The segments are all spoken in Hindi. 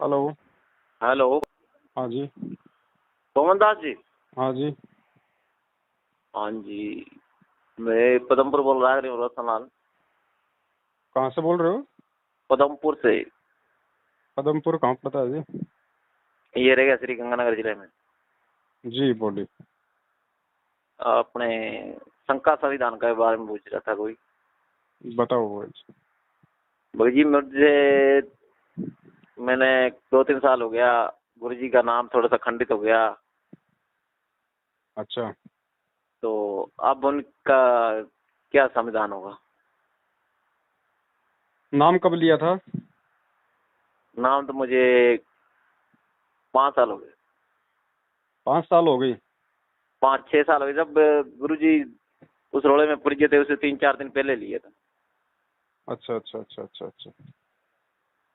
हेलो। हेलो। हाँ जी। पवन दास जी। हाँ जी। हाँ जी, मैं पदमपुर बोल रहा हूँ, रतनलाल। कहाँ से बोल रहे हो? पदमपुर से। पदमपुर कहाँ पड़ता है जी? ये रहेगा श्री गंगानगर जिले में। जी बोलिए। अपने शंका संविधान के बारे में पूछ रहा था कोई। बताओ भाई। भाई जी मैंने 2-3 साल हो गया, गुरु जी का नाम थोड़ा सा खंडित हो गया, अच्छा। तो अब उनका क्या संविधान होगा? नाम कब लिया था? नाम तो मुझे 5 साल हो गए। 5 साल हो गई? 5-6 साल हो गए। जब गुरु जी उस रोड़े में पड़ गए थे, उसे 3-4 दिन पहले लिए था। अच्छा अच्छा अच्छा अच्छा अच्छा।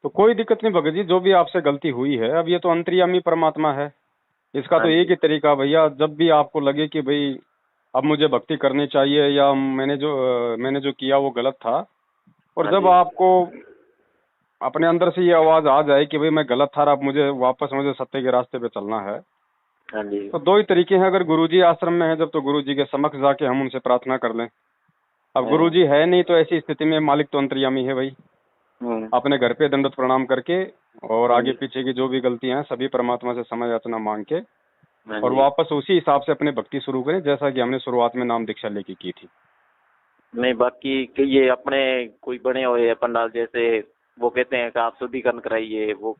तो कोई दिक्कत नहीं भगत जी, जो भी आपसे गलती हुई है, अब ये तो अंतर्यामी परमात्मा है। इसका हाँ तो एक जी। ही तरीका भैया, जब भी आपको लगे कि भाई अब मुझे भक्ति करनी चाहिए या मैंने जो किया वो गलत था, और हाँ जब जी। आपको अपने अंदर से ये आवाज आ जाए कि भाई मैं गलत था, अब मुझे सत्य के रास्ते पे चलना है, हाँ जी। तो दो ही तरीके हैं। अगर गुरुजी आश्रम में है जब, तो गुरुजी के समक्ष जाके हम उनसे प्रार्थना कर लें। अब गुरुजी है नहीं तो ऐसी स्थिति में मालिक तो अंतर्यामी है भाई। हम्म। अपने घर पे दंडवत प्रणाम करके और हाँ आगे जी। पीछे की जो भी गलतियां हैं सभी परमात्मा से क्षमा याचना मांग के हाँ और जी। वापस उसी हिसाब से अपनी भक्ति शुरू करें, जैसा कि हमने शुरुआत में नाम दीक्षा लेके की थी। नहीं, बाकी कि ये अपने कोई बने हुए हैं पंडाल जैसे, वो कहते हैं कि आप शुद्धिकरण कराइए, वो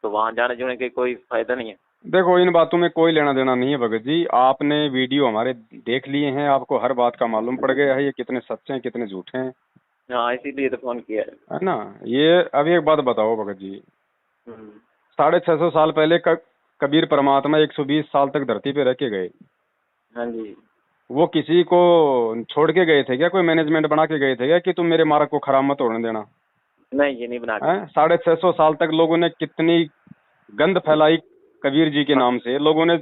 तो वहां जाने जुड़ने के कोई फायदा नहीं है। देखो, इन बातों में कोई लेना देना नहीं है भगत जी। आपने वीडियो हमारे देख लिए हैं, आपको हर बात का मालूम पड़ गया है ये कितने सच्चे हैं कितने झूठे हैं, हाँ, इसीलिए तो फोन किया है। है ना। ये अभी एक बात बताओ भगत जी, हम्म। 650 साल पहले कबीर परमात्मा 120 साल तक धरती पे रह के गए। हाँ जी। वो किसी को छोड़ के गए थे क्या? कोई मैनेजमेंट बना के गए थे क्या कि तुम मेरे मार्ग को खराब मत होने देना? नहीं, ये नहीं बना के है, गए। 650 साल तक लोगों ने कितनी गंद फैलाई कबीर जी के हाँ। नाम से। लोगों ने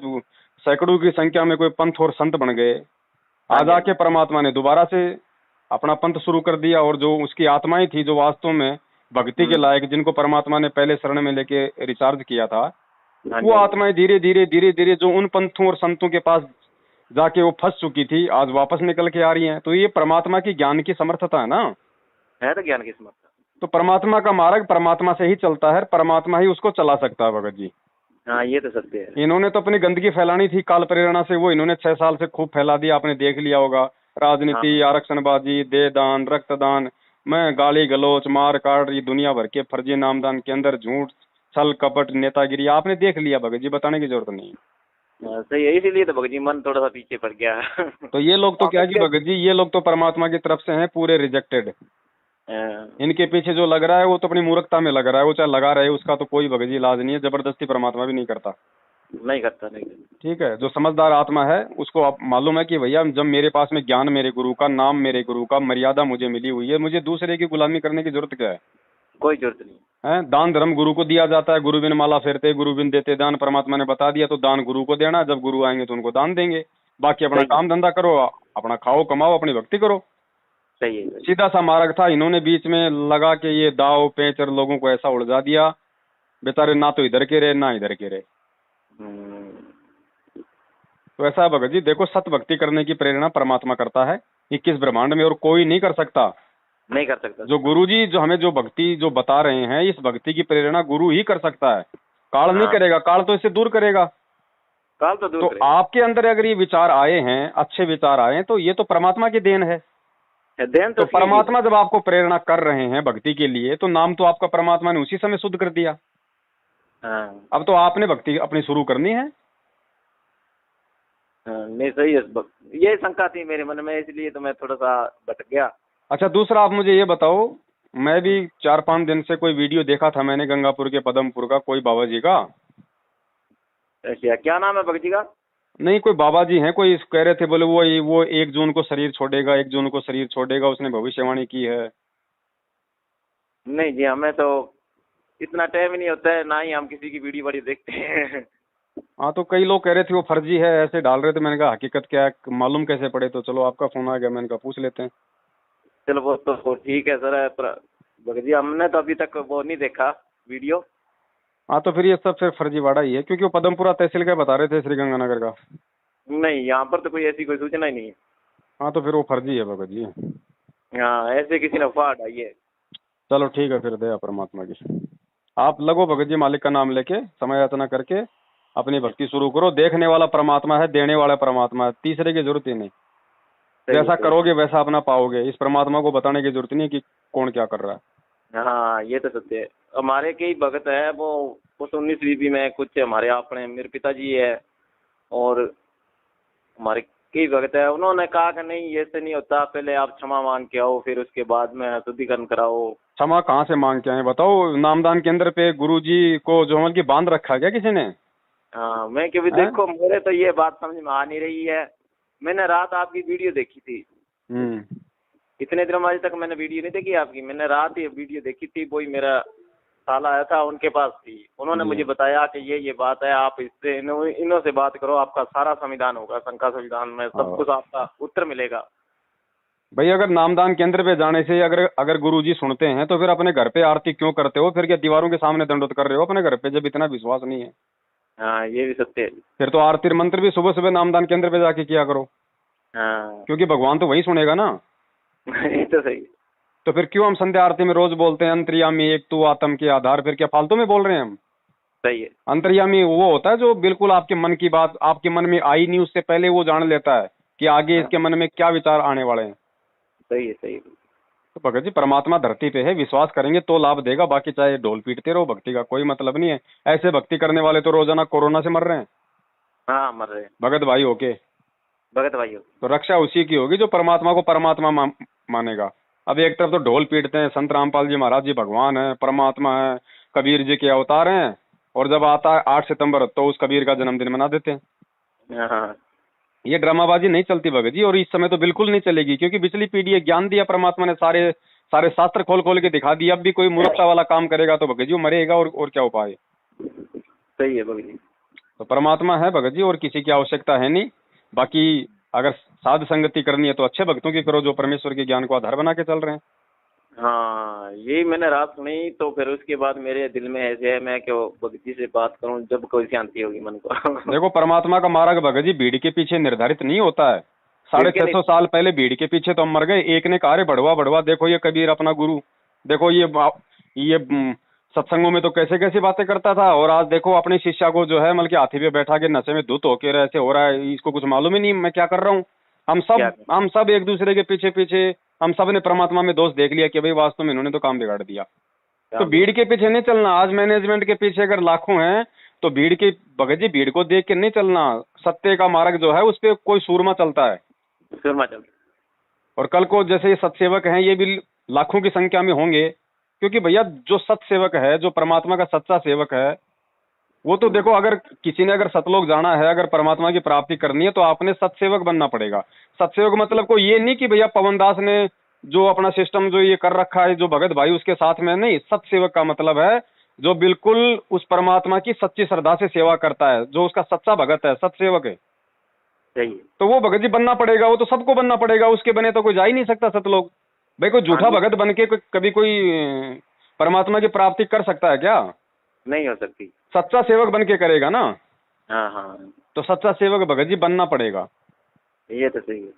सैकड़ों की संख्या में कोई पंथ और संत बन गए। हाँ आज जी। हाँ आके जी। परमात्मा ने दोबारा से अपना पंथ शुरू कर दिया, और जो उसकी आत्माएं थी जो वास्तव में भक्ति के हम्म। लायक, जिनको परमात्मा ने पहले शरण में लेके रिचार्ज किया था, हाँ वो जी। हाँ जी। आत्माएं धीरे धीरे जो उन पंथों और संतों के पास जाके वो फंस चुकी थी, आज वापस निकल के आ रही हैं। तो ये परमात्मा की ज्ञान की समर्थता है ना। है तो ज्ञान की समर्थ। तो परमात्मा का मार्ग परमात्मा से ही चलता है, परमात्मा ही उसको चला सकता है भगत जी। हाँ, ये तो सत्य है। इन्होंने तो अपनी गंदगी फैलानी थी काल प्रेरणा से, वो इन्होंने 6 साल से खूब फैला दिया। आपने देख लिया होगा, राजनीति, हाँ। आरक्षणबाजी, देहदान, रक्तदान में गाली गलौच, मार काट, ये दुनिया भर के फर्जी नामदान के अंदर झूठ, छल कपट, नेतागिरी आपने देख लिया भगत जी, बताने की जरूरत नहीं। सही है, इसीलिए तो भगत जी मन थोड़ा सा पीछे पड़ गया। तो ये लोग तो आप क्या कि इसके। भगत जी, ये लोग तो परमात्मा की तरफ से हैं पूरे रिजेक्टेड। हाँ, इनके पीछे जो लग रहा है वो तो अपनी मूर्खता में लग रहा है, वो चाहे लगा रहे, उसका तो कोई भगत जी इलाज नहीं है। जबरदस्ती परमात्मा भी नहीं करता। नहीं करता, नहीं करता। ठीक है, जो समझदार आत्मा है उसको आप मालूम है कि भैया जब मेरे पास में ज्ञान मेरे गुरु का, नाम मेरे गुरु का, मर्यादा मुझे मिली हुई है, मुझे दूसरे की गुलामी करने की जरूरत क्या है? कोई जरूरत नहीं। हैं? दान धर्म गुरु को दिया जाता है, गुरु बिन माला फेरते गुरु बिन देते दान, परमात्मा ने बता दिया। तो दान गुरु को देना, जब गुरु आएंगे तो उनको दान देंगे। बाकी अपना सही है। काम धंधा करो, अपना खाओ कमाओ, अपनी भक्ति करो। सही है। सही सीधा सा मार्ग था। इन्होंने बीच में लगा के ये दाव पेच और लोगों को ऐसा उलझा दिया, बेचारे ना तो इधर के रहे ना इधर के रहे। है। तो ऐसा है भगत जी, देखो, सत भक्ति करने की प्रेरणा परमात्मा करता है 21 ब्रह्मांड में, और कोई नहीं कर सकता। नहीं कर सकता। जो गुरुजी जो हमें जो भक्ति जो बता रहे हैं, इस भक्ति की प्रेरणा गुरु ही कर सकता है। काल नहीं हाँ, करेगा, काल तो इससे दूर करेगा। काल तो दूर तो करेगा। आपके अंदर अगर ये विचार आए हैं, अच्छे विचार आए हैं, तो ये तो परमात्मा की देन है। ध्यान तो तो उसकी भी है। परमात्मा जब आपको प्रेरणा कर रहे हैं भक्ति के लिए, तो नाम तो आपका परमात्मा ने उसी समय शुद्ध कर दिया। हाँ। अब तो आपने भक्ति अपनी शुरू करनी है। हाँ, नहीं सही है। ये शंका थी मेरे मन में, इसलिए तो मैं थोड़ा सा भटक गया। अच्छा, दूसरा आप मुझे ये बताओ, मैं भी 4-5 दिन से कोई वीडियो देखा था मैंने गंगापुर के पदमपुर का, कोई बाबा जी का। अच्छा, क्या नाम है भगत जी का? नहीं, कोई बाबा जी हैं, कोई कह रहे थे, बोले वो 1 जून को शरीर छोड़ेगा, 1 जून को शरीर छोड़ेगा, उसने भविष्यवाणी की है। नहीं जी, हमें तो इतना टाइम ही नहीं होता है, ना ही हम किसी की वीडियो वीडियो देखते हैं। हाँ, तो कई लोग कह रहे थे वो फर्जी है, ऐसे डाल रहे थे। मैंने कहा हकीकत क्या है मालूम कैसे पड़े, तो चलो आपका फोन आ गया, मैंने कहा पूछ लेते हैं। चलो वो तो ठीक है सर, भगत जी हमने तो अभी तक वो नहीं देखा वीडियो। हाँ तो फिर ये सब फिर फर्जीवाड़ा ही है, क्योंकि वो पदमपुरा तहसील का बता रहे थे, श्रीगंगानगर का। नहीं, यहाँ पर तो कोई ऐसी कोई सूचना ही नहीं है। हाँ तो फिर वो फर्जी है भगत जी। हाँ, ऐसे किसी ने अफवाह हटाई है। चलो ठीक है, फिर दया परमात्मा की। आप लगो भगत जी, मालिक का नाम लेके समय याचना करके अपनी भक्ति शुरू करो। देखने वाला परमात्मा है, देने वाला परमात्मा है, तीसरे की जरूरत ही नहीं। सही है, जैसा सही करोगे वैसा अपना पाओगे। इस परमात्मा को बताने की जरूरत नहीं कि कौन क्या कर रहा है। है। हाँ, ये तो सत्य है। हमारे कई भगत है, वो उस 19 में कुछ हमारे अपने मेरे पिताजी है, और हमारे कई भगत है, उन्होंने कहा कि नहीं ऐसे नहीं होता, पहले आप क्षमा मांग के आओ, फिर उसके बाद में शुद्धिकरण कराओ। क्षमा कहाँ से मांग के आए बताओ? नामदान केंद्र पे गुरुजी को जो मतलब की बांध रखा है क्या किसी ने? हाँ, मैं क्योंकि हैं? देखो मेरे तो ये बात समझ में आ नहीं रही है। मैंने रात आपकी वीडियो देखी थी। हम्म। इतने दिनों में आज तक मैंने वीडियो नहीं देखी आपकी। मैंने रात ही वीडियो देखी थी, वही मेरा साला आया था, उनके पास थी। उन्होंने मुझे बताया कि ये बात है, आप इससे इन्हों से बात करो, आपका सारा संविधान होगा, शंका संविधान में सब कुछ आपका उत्तर मिलेगा। भाई अगर नामदान केंद्र पे जाने से अगर अगर गुरुजी सुनते हैं तो फिर अपने घर पे आरती क्यों करते हो? फिर क्या दीवारों के सामने दंडोत कर रहे हो अपने घर पे, जब इतना विश्वास नहीं है? हाँ, ये भी सत्य है। फिर तो आरती मंत्र भी सुबह सुबह नामदान केंद्र पे जाके किया करो, हाँ। क्योंकि भगवान तो वही सुनेगा ना। ये तो सही है। तो फिर क्यों हम संध्या आरती में रोज बोलते हैं अंतर्यामी एक तू आत्म के आधार? फिर क्या फालतू में बोल रहे हैं हम? सही है। अंतर्यामी वो होता है जो बिल्कुल आपके मन की बात आपके मन में आई नहीं उससे पहले वो जान लेता है कि आगे इसके मन में क्या विचार आने वाले हैं। सही है, सही है। तो भगत जी परमात्मा धरती पे है, विश्वास करेंगे तो लाभ देगा, बाकी चाहे ढोल पीटते रहो, भक्ति का कोई मतलब नहीं है। ऐसे भक्ति करने वाले तो रोजाना कोरोना से मर रहे हैं हाँ, मर रहे हैं। भगत भाई होके। भगत भाई हो। तो रक्षा उसी की होगी जो परमात्मा को परमात्मा मानेगा। अब एक तरफ तो ढोल पीटते हैं, संत रामपाल जी महाराज जी भगवान है, परमात्मा है, कबीर जी के अवतार हैं, और जब आता है 8 सितंबर तो उस कबीर का जन्मदिन मना देते हैं। हाँ। ये ड्रामाबाजी नहीं चलती भगत जी, और इस समय तो बिल्कुल नहीं चलेगी, क्योंकि पिछली पीढ़ी है, ज्ञान दिया परमात्मा ने, सारे सारे शास्त्र खोल खोल के दिखा दिया। अब भी कोई मूर्खता वाला काम करेगा तो भगत जी वो मरेगा, और क्या उपाय? सही है भगत जी। तो परमात्मा है भगत जी, और किसी की आवश्यकता है नहीं। बाकी अगर साध संगति करनी है तो अच्छे भक्तों की करो जो परमेश्वर के ज्ञान को आधार बना के चल रहे हैं। हाँ, यही मैंने रात सुनी, तो फिर उसके बाद मेरे दिल में ऐसे है, मैं क्यों भगत जी से बात करूं, जब कोई शांति होगी मन को। देखो परमात्मा का मार्ग भगत जी भीड़ के पीछे निर्धारित नहीं होता है। 650 साल पहले भीड़ के पीछे तो हम मर गए। एक ने कहा रे बढ़वा बढ़वा, देखो ये कबीर अपना गुरु, देखो ये सत्संगों में तो कैसे कैसी बातें करता था, और आज देखो अपनी शिष्या को जो है मतलब कि हाथी पे बैठा के नशे में धुत होके ऐसे हो रहा है, इसको कुछ मालूम ही नहीं मैं क्या कर रहा हूँ। हम सब एक दूसरे के पीछे पीछे हम सब ने परमात्मा में दोष देख लिया कि भाई वास्तव में इन्होंने तो काम बिगाड़ दिया। तो भीड़ के पीछे नहीं चलना। आज मैनेजमेंट के पीछे अगर लाखों हैं तो भीड़ के भगत जी भीड़ को देख के नहीं चलना। सत्य का मार्ग जो है उस पर कोई सूरमा चलता है। सूरमा चलता। और कल को जैसे ये सत्सेवक हैं ये भी लाखों की संख्या में होंगे, क्योंकि भैया जो सत्सेवक है, जो परमात्मा का सच्चा सेवक है, वो तो देखो अगर किसी ने अगर सतलोक जाना है, अगर परमात्मा की प्राप्ति करनी है तो आपने सत्सेवक बनना पड़ेगा। सत्सेवक मतलब कोई ये नहीं कि भैया पवन दास ने जो अपना सिस्टम जो ये कर रखा है जो भगत भाई उसके साथ में नहीं। सत्सेवक का मतलब है जो बिल्कुल उस परमात्मा की सच्ची श्रद्धा से सेवा करता है, जो उसका सच्चा भगत है, सत्सेवक है। सही। तो वो भगत जी बनना पड़ेगा, वो तो सबको बनना पड़ेगा, उसके बने तो कोई जा ही नहीं सकता सतलोक। भाई कोई झूठा भगत बन के कभी कोई परमात्मा की प्राप्ति कर सकता है क्या? नहीं हो सकती। सच्चा सेवक बन के करेगा ना। हाँ हाँ। तो सच्चा सेवक भगत जी बनना पड़ेगा। ये तो सही है।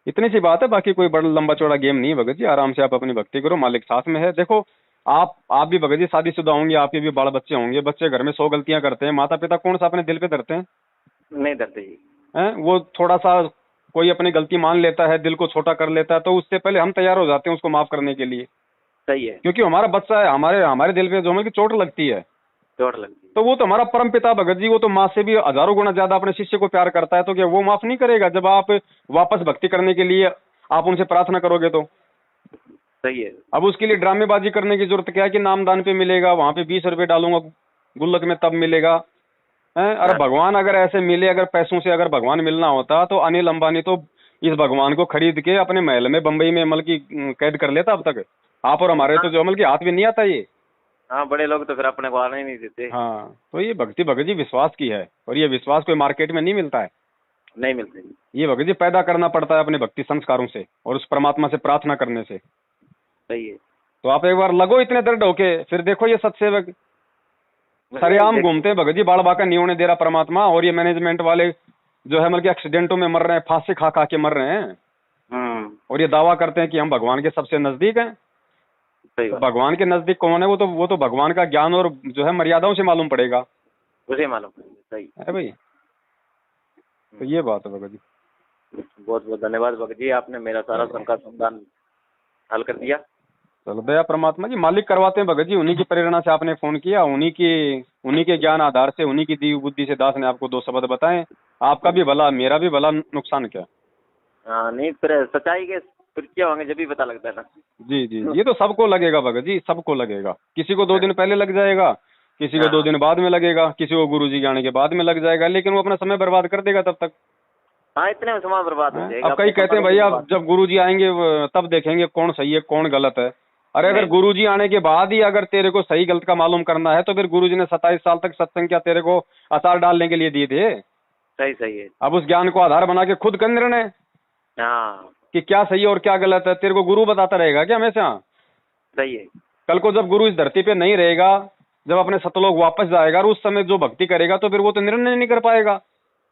इतनी सी बात है, बाकी कोई बड़ा लंबा चौड़ा गेम नहीं है भगत जी। आराम से आप अपनी भक्ति करो, मालिक साथ में है। देखो आप भी भगत जी शादीशुदा होंगे, आपके भी बाल बच्चे होंगे। बच्चे घर में 100 गलतियां करते हैं, माता पिता कौन सा अपने दिल पे धरते हैं? नहीं धरते जी। वो थोड़ा सा कोई अपनी गलती मान लेता है, दिल को छोटा कर लेता है, तो उससे पहले हम तैयार हो जाते हैं उसको माफ करने के लिए। सही है। क्योंकि हमारा बच्चा है, हमारे दिल पे जो हमें चोट लगती है, चोट लगती है। तो वो तो हमारा परम पिता भगत जी, वो तो माँ से भी हजारों गुना ज्यादा अपने शिष्य को प्यार करता है। तो क्या वो माफ नहीं करेगा जब आप वापस भक्ति करने के लिए आप उनसे प्रार्थना करोगे तो? सही है। अब उसके लिए ड्रामेबाजी करने की जरूरत क्या है कि नामदान पे मिलेगा, वहां पे 20 रुपए डालूंगा गुल्लक में तब मिलेगा। अरे भगवान अगर ऐसे मिले, अगर पैसों से अगर भगवान मिलना होता तो अनिल अंबानी तो इस भगवान को खरीद के अपने महल में बंबई में अमल की कैद कर लेता अब तक। आप और हमारे तो जो अमल की हाथ में नहीं आता ये। हाँ, बड़े लोग तो फिर अपने को आने ही नहीं देते। हाँ, तो ये भक्ति भगत जी विश्वास की है, और ये विश्वास कोई मार्केट में नहीं मिलता है। नहीं मिलते। ये भगत जी पैदा करना पड़ता है अपने भक्ति संस्कारों से और उस परमात्मा से प्रार्थना करने से। सही है। तो आप एक बार लगो इतने दृढ़ होके, फिर देखो ये सत्सेवक सरेआम घूमते हैं भगत जी, बाल बाका नहीं होने दे रहा परमात्मा। और ये मैनेजमेंट वाले जो है मतलब कि एक्सीडेंटों में मर रहे हैं, फांसी खा खा के मर रहे हैं, और ये दावा करते हैं कि हम भगवान के सबसे नजदीक हैं। सही तो बात। भगवान के नजदीक कौन है? वो तो भगवान का ज्ञान और जो है मर्यादाओं से मालूम पड़ेगा, उसे मालूम है, सही है भाई। तो ये बात है भगत जी। बहुत बहुत धन्यवाद भगत जी, आपने मेरा सारा शंका समाधान हल कर दिया। चलो दया परमात्मा जी, मालिक करवाते हैं भगत जी। उन्हीं की प्रेरणा से आपने फोन किया, उन्हीं के ज्ञान आधार से, उन्हीं की दी बुद्धि से दास ने आपको दो शब्द बताए। आपका भी भला, मेरा भी भला, नुकसान क्या। हाँ नहीं, फिर सच्चाई के फिर क्या होंगे जब भी पता लगता है ना। जी जी, ये तो सबको लगेगा भगत जी, सबको लगेगा। किसी को 2 दिन पहले लग जाएगा, किसी को 2 दिन बाद में लगेगा, किसी को गुरुजी के आने के बाद में लग जाएगा, लेकिन वो अपना समय बर्बाद कर देगा तब तक। हाँ, इतने में समय बर्बाद हो जाएगा। अब कई कहते हैं भैया जब गुरुजी आएंगे तब देखेंगे कौन सही है कौन गलत है। अरे अगर गुरुजी आने के बाद ही अगर तेरे को सही गलत का मालूम करना है तो फिर गुरुजी ने 27 साल तक सत्संग क्या तेरे को अचार डालने के लिए दिए थे? सही है। अब उस ज्ञान को आधार बना के खुद कर निर्णय हाँ, कि क्या सही है और क्या गलत है। तेरे को गुरु बताता रहेगा क्या हमेशा? सही है। कल को जब गुरु इस धरती पे नहीं रहेगा, जब अपने सतलोक वापस जाएगा और उस समय जो भक्ति करेगा तो फिर वो तो निर्णय नहीं कर पाएगा।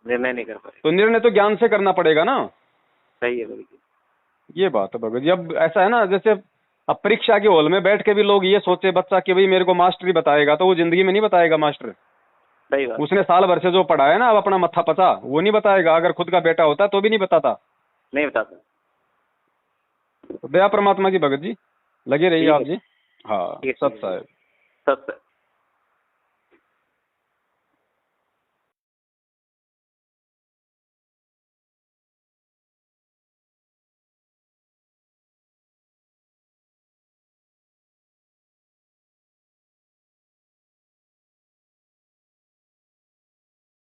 निर्णय नहीं कर पाए। तो निर्णय तो ज्ञान से करना पड़ेगा ना। सही है भगत जी। ये बात है भगत जी। अब ऐसा है ना, जैसे अब परीक्षा के हॉल में बैठ के भी लोग ये सोचे बच्चा कि भाई मेरे को मास्टर ही बताएगा, तो वो जिंदगी में नहीं बताएगा मास्टर। सही बात। उसने साल भर से जो पढ़ा है ना, अब अपना मत्था पचा, वो नहीं बताएगा। अगर खुद का बेटा होता तो भी नहीं बताता। नहीं बताता। तो दया परमात्मा की भगत जी, लगे रहिए आप जी। हाँ, ठीक है, सत साहेब। सत।